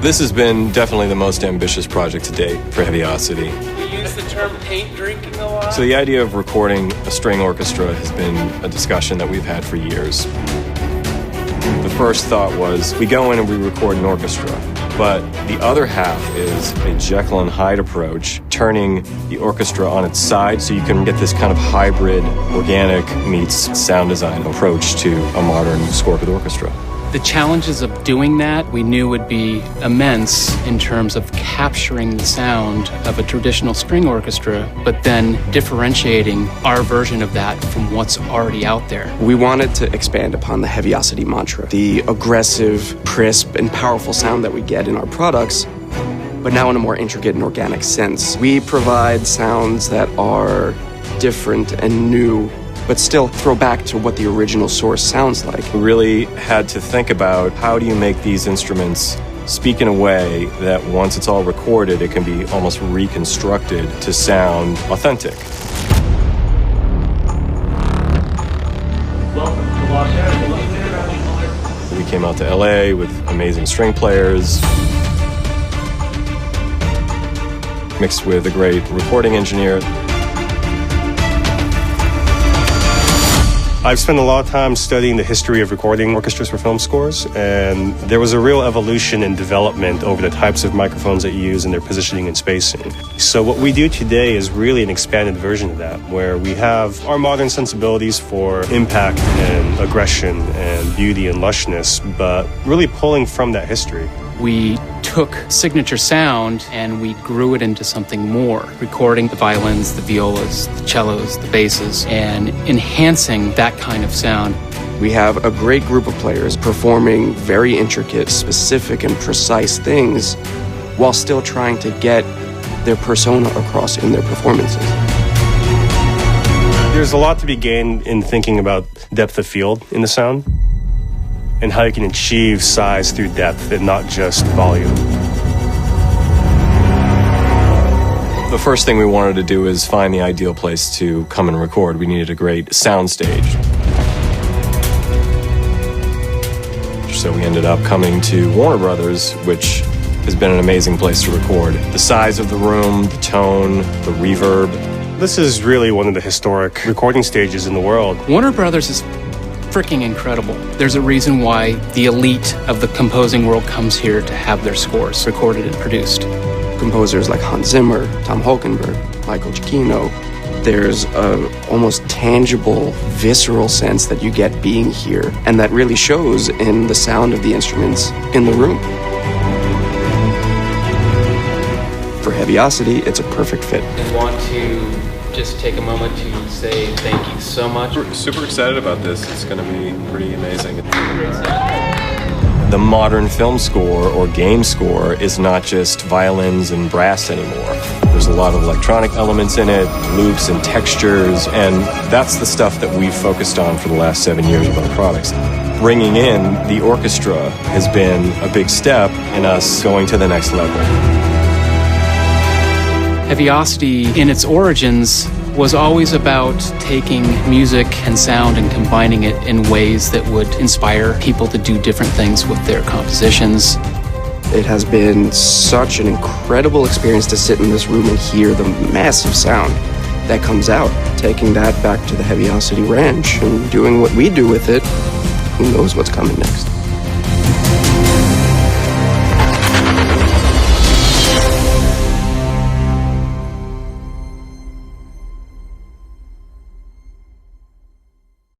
This has been definitely the most ambitious project to date for Heavyocity. We use the term paint drinking a lot. So the idea of recording a string orchestra has been a discussion that we've had for years. The first thought was, we go in and we record an orchestra, but the other half is a Jekyll and Hyde approach, turning the orchestra on its side so you can get this kind of hybrid, organic meets sound design approach to a modern score for the orchestra. The challenges of doing that we knew would be immense in terms of capturing the sound of a traditional string orchestra, but then differentiating our version of that from what's already out there. We wanted to expand upon the Heavyocity mantra, the aggressive, crisp, and powerful sound that we get in our products, but now in a more intricate and organic sense. We provide sounds that are different and new, but still throw back to what the original source sounds like. We really had to think about, how do you make these instruments speak in a way that once it's all recorded, it can be almost reconstructed to sound authentic. Welcome to Los Angeles. We came out to LA with amazing string players, mixed with a great recording engineer. I've spent a lot of time studying the history of recording orchestras for film scores, and there was a real evolution in development over the types of microphones that you use and their positioning and spacing. So what we do today is really an expanded version of that, where we have our modern sensibilities for impact and aggression and beauty and lushness, but really pulling from that history. We took signature sound and we grew it into something more, recording the violins, the violas, the cellos, the basses, and enhancing that kind of sound. We have a great group of players performing very intricate, specific, and precise things while still trying to get their persona across in their performances. There's a lot to be gained in thinking about depth of field in the sound, and how you can achieve size through depth and not just volume. The first thing we wanted to do is find the ideal place to come and record. We needed a great sound stage. So we ended up coming to Warner Brothers, which has been an amazing place to record. The size of the room, the tone, the reverb. This is really one of the historic recording stages in the world. Warner Brothers is freaking incredible. There's a reason why the elite of the composing world comes here to have their scores recorded and produced. Composers like Hans Zimmer, Tom Holkenberg, Michael Giacchino. There's a almost tangible, visceral sense that you get being here, and that really shows in the sound of the instruments in the room. For Heavyocity, it's a perfect fit. I want to just take a moment to say thank you so much. We're super excited about this. It's going to be pretty amazing. The modern film score or game score is not just violins and brass anymore. There's a lot of electronic elements in it, loops and textures, and that's the stuff that we've focused on for the last 7 years with our products. Bringing in the orchestra has been a big step in us going to the next level. Heavyocity, in its origins, was always about taking music and sound and combining it in ways that would inspire people to do different things with their compositions. It has been such an incredible experience to sit in this room and hear the massive sound that comes out. Taking that back to the Heavyocity Ranch and doing what we do with it, who knows what's coming next.